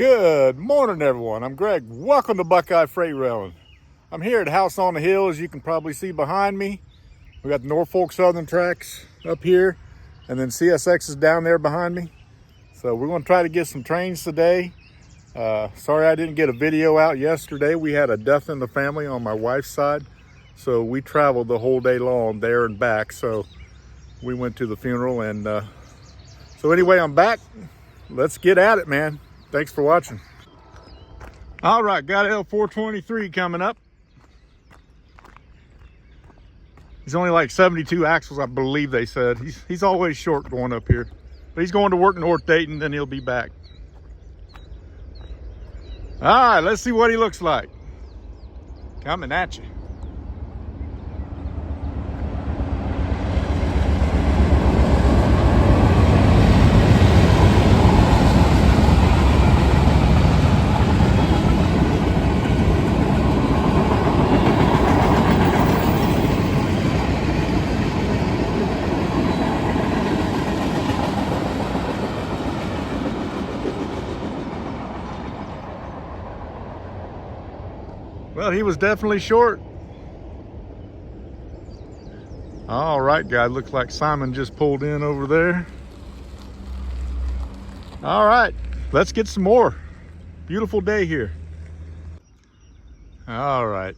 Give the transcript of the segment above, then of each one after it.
Good morning, everyone. I'm Greg. Welcome to Buckeye Freight Railing. I'm here at House on the Hill, as you can probably see behind me. We got the Norfolk Southern tracks up here, and then CSX is down there behind me. So we're going to try to get some trains today. Sorry I didn't get a video out yesterday. We had a death in the family on my wife's side, so we traveled the whole day long there and back. So we went to the funeral, and so anyway, I'm back. Let's get at it, man. Thanks for watching. All right, got L423 coming up. He's only like 72 axles, I believe they said. He's always short going up here. But he's going to work North Dayton, then he'll be back. All right, let's see what he looks like. Coming at you. Well, he was definitely short. All right, guy, looks like Simon just pulled in over there. All right, let's get some more. Beautiful day here. All right,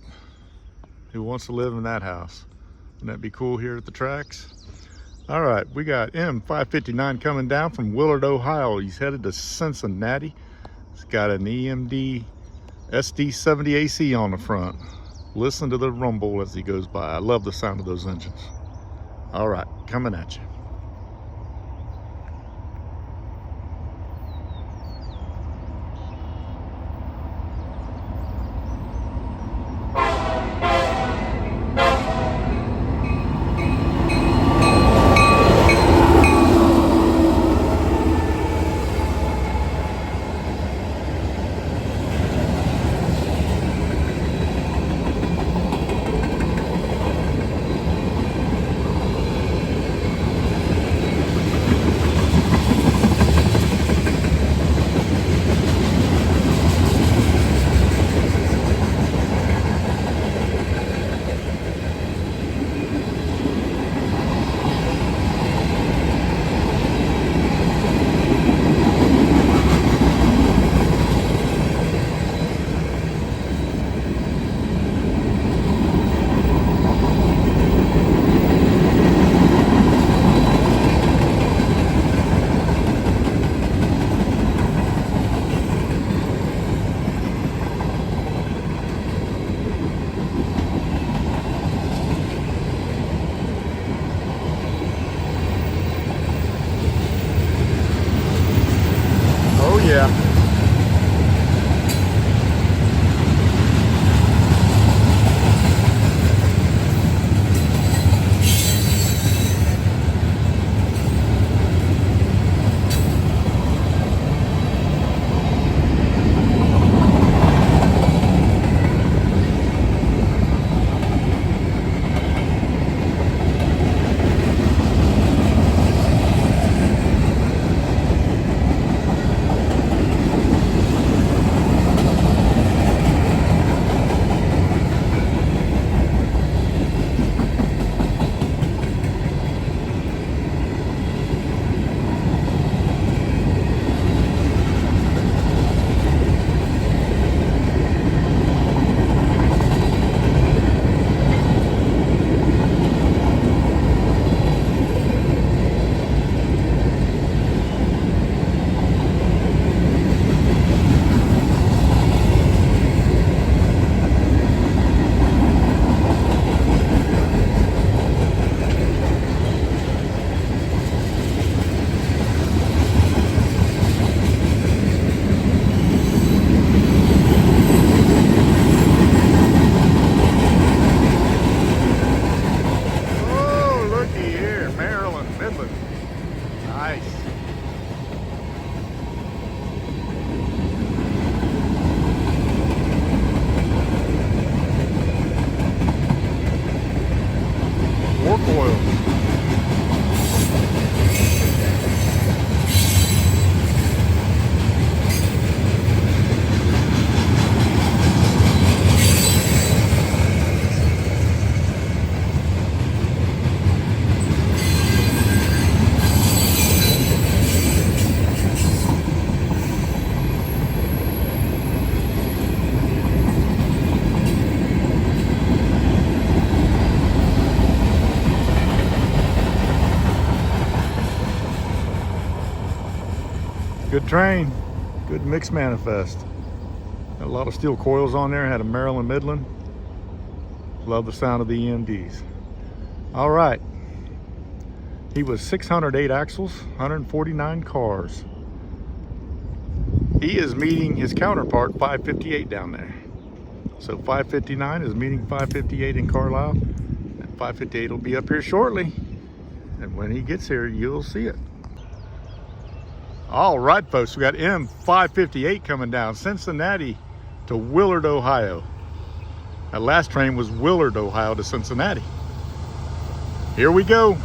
who wants to live in that house? Wouldn't that be cool here at the tracks? All right, we got M559 coming down from Willard, Ohio. He's headed to Cincinnati. He's got an EMD SD70 AC on the front. Listen to the rumble as he goes by. I love the sound of those engines. All right, coming at you. train. Good mix manifest. Got a lot of steel coils on there. Had a Maryland Midland. Love the sound of the EMDs. All right. He was 608 axles, 149 cars. He is meeting his counterpart 558 down there. So 559 is meeting 558 in Carlisle. And 558 will be up here shortly. And when he gets here, you'll see it. All right, folks, we got M558 coming down, Cincinnati to Willard, Ohio. That last train was Willard, Ohio to Cincinnati. Here we go.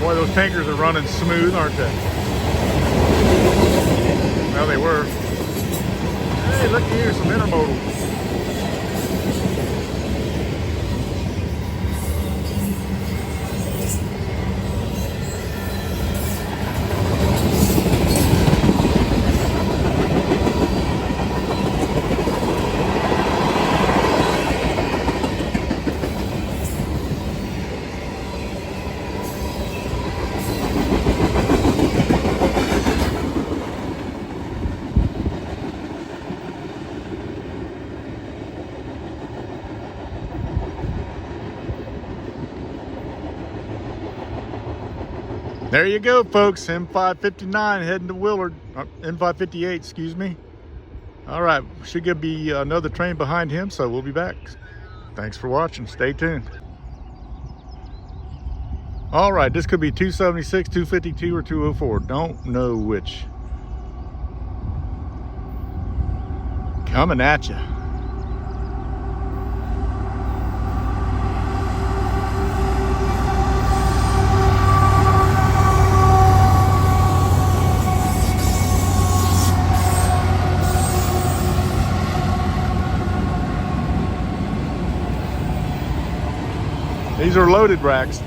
Boy, those tankers are running smooth, aren't they? Well, they were. Hey, look here, some intermodal. There you go, folks. M559 heading to Willard. M558, excuse me. All right, should be another train behind him, so we'll be back. Thanks for watching. Stay tuned. All right, this could be 276, 252, or 204. Don't know which. Coming at you. These are loaded racks.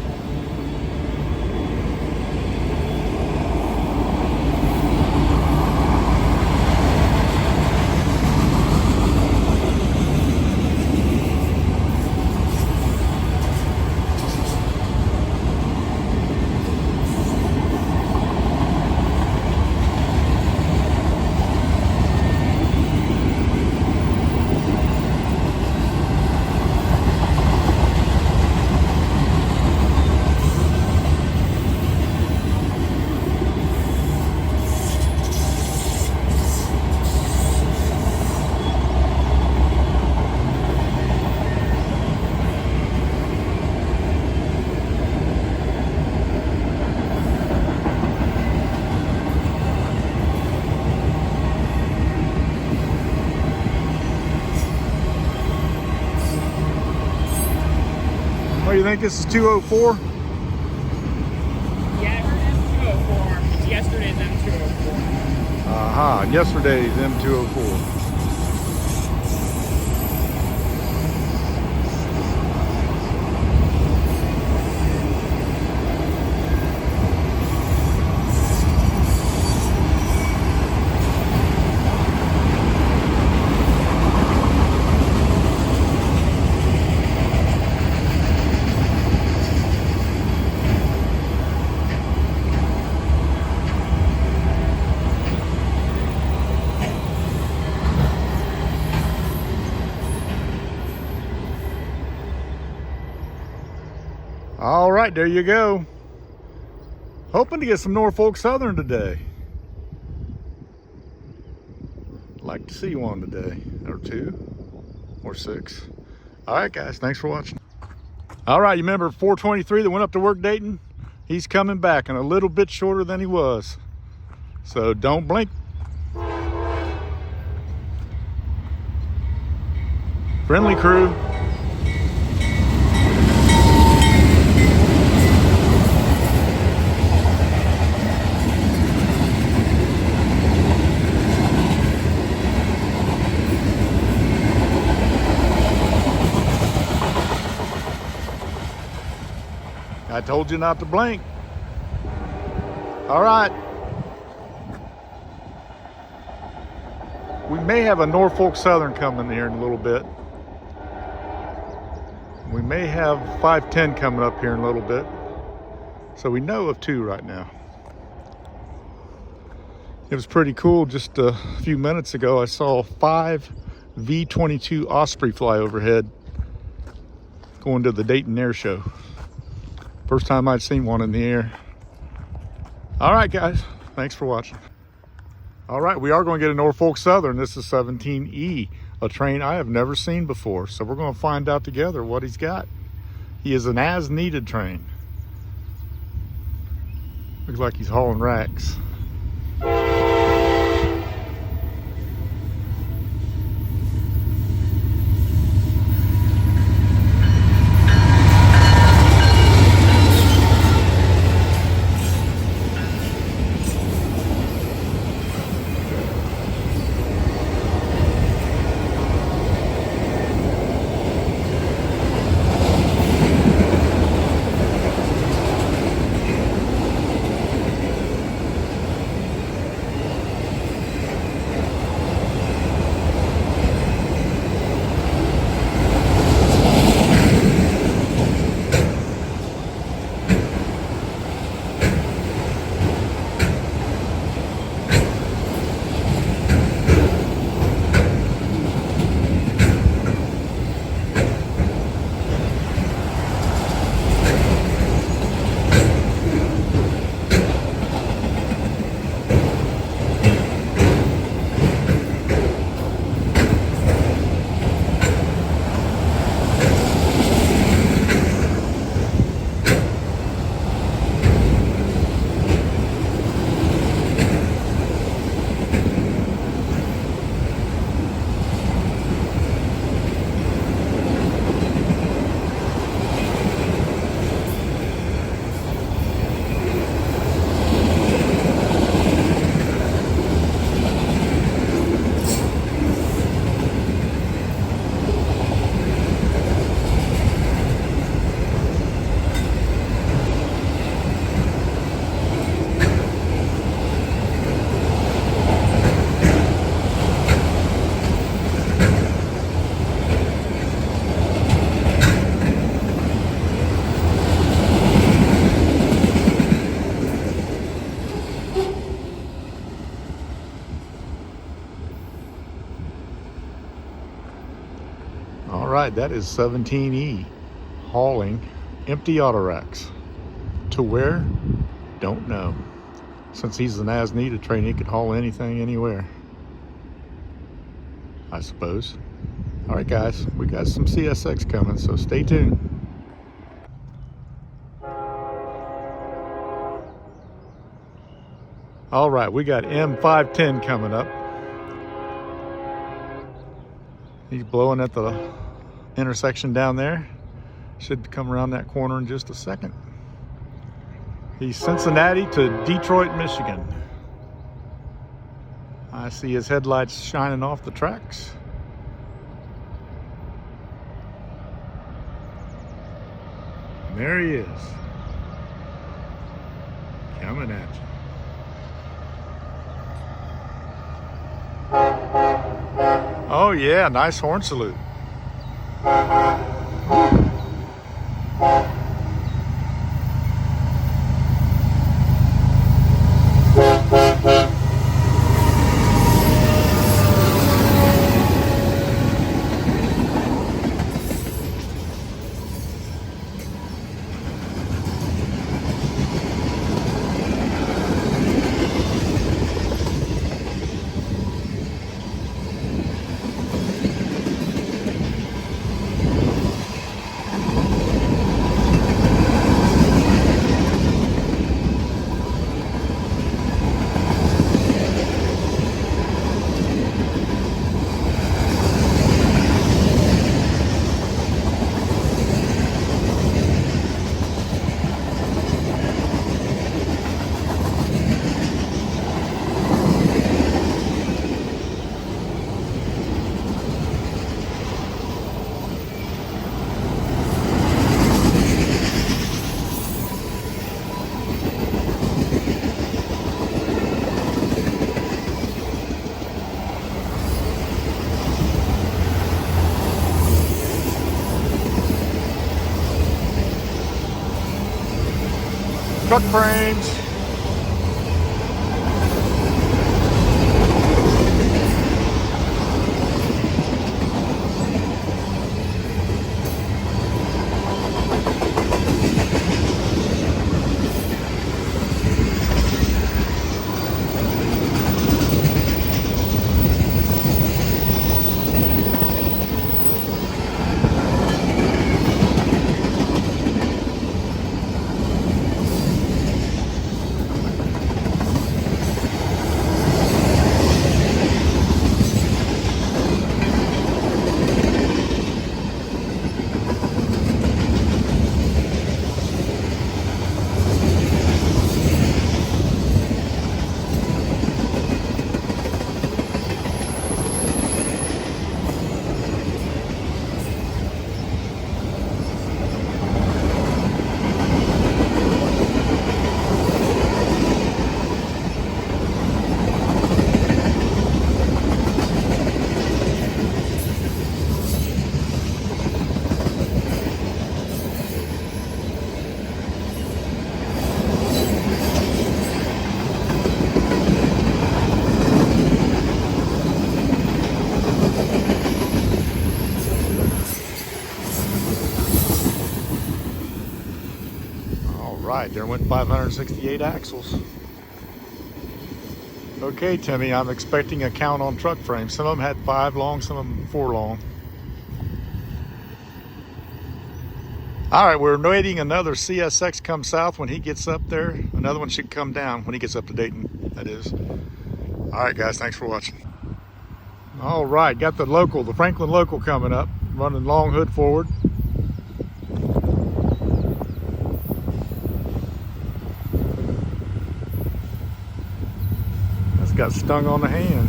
What do you think? This is 204? Yeah, I heard M204. It's yesterday's M204. Aha, yesterday's M204. All right, there you go. Hoping to get some Norfolk Southern today. Like to see one today, or two, or six. All right, guys, thanks for watching. All right, you remember 423 that went up to work Dayton? He's coming back and a little bit shorter than he was. So don't blink. Friendly crew. I told you not to blink. All right. We may have a Norfolk Southern coming here in a little bit. We may have 510 coming up here in a little bit. So we know of two right now. It was pretty cool. Just a few minutes ago, I saw 5 V-22 Osprey fly overhead going to the Dayton Air Show. First time I'd seen one in the air. All right, guys, thanks for watching. All right, we are going to get a Norfolk Southern. This is 17E, a train I have never seen before. So we're going to find out together what he's got. He is an as-needed train. Looks like he's hauling racks. All right, that is 17E hauling empty auto racks. To where? Don't know. Since he's an as-needed train, he could haul anything, anywhere, I suppose. All right, guys, we got some CSX coming, so stay tuned. All right, we got M510 coming up. He's blowing at the intersection down there. Should come around that corner in just a second. He's Cincinnati to Detroit, Michigan. I see his headlights shining off the tracks. And there he is. Coming at you. Oh yeah, nice horn salute. truck frames. Right, there went 568 axles. Okay, Timmy, I'm expecting a count on truck frames. Some of them had 5 long, some of them 4 long. All right, we're waiting another CSX come south when he gets up there. Another one should come down when he gets up to Dayton, that is. All right, guys, thanks for watching. All right, got the local, the Franklin local coming up, running long hood forward. Got stung on the hand.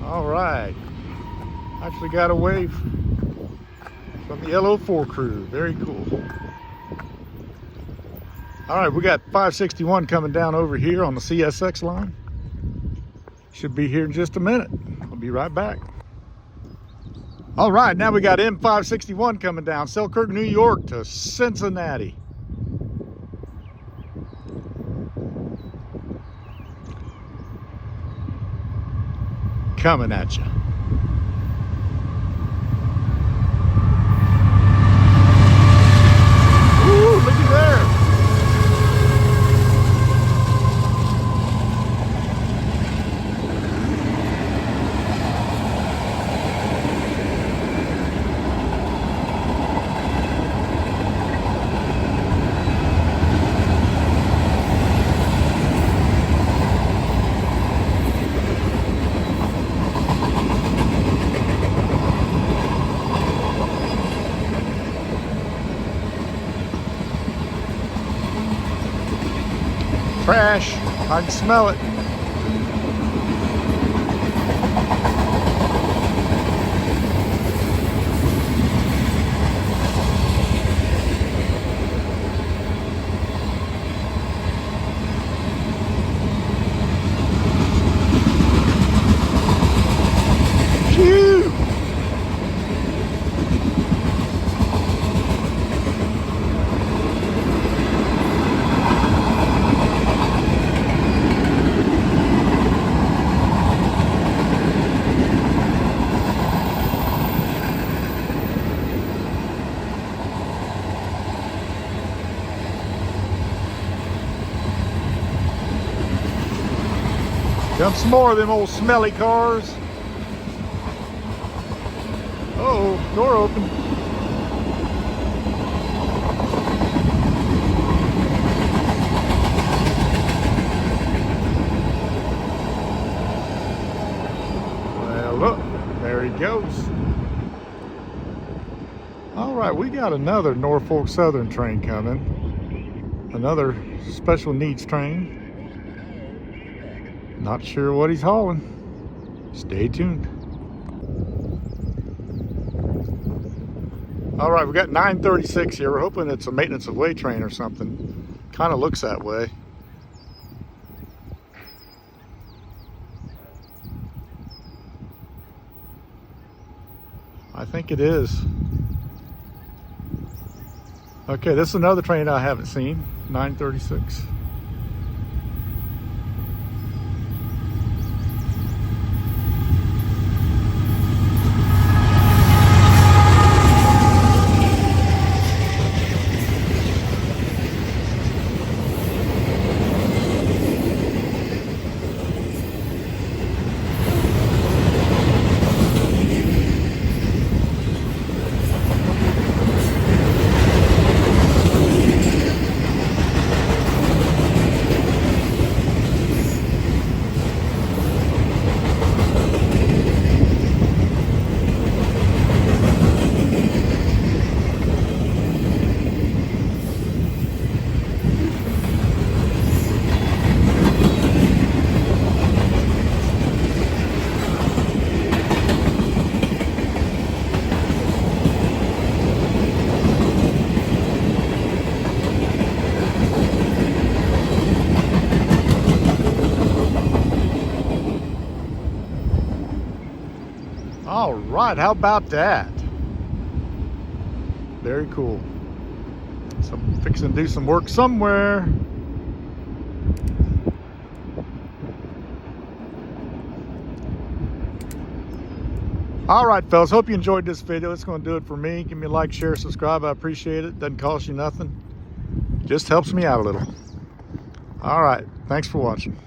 All right, actually got away from the LO4 crew. Very cool. All right, we got 561 coming down over here on the CSX line. Should be here in just a minute. I'll be right back. All right, now we got M561 coming down, Selkirk, New York to Cincinnati. Coming at you. Ooh, looky there. Trash. I can smell it. Phew. Come some more of them old smelly cars. Uh-oh, door open. Well, look, there he goes. All right, we got another Norfolk Southern train coming. Another special needs train. Not sure what he's hauling. Stay tuned. All right, we got 936 here. We're hoping it's a maintenance of way train or something. Kind of looks that way. I think it is. Okay, this is another train I haven't seen. 936. All right, how about that? Very cool. So I'm fixing to do some work somewhere. All right, fellas, hope you enjoyed this video. It's going to do it for me. Give me a like, share, subscribe. I appreciate it. Doesn't cost you nothing. Just helps me out a little. All right, thanks for watching.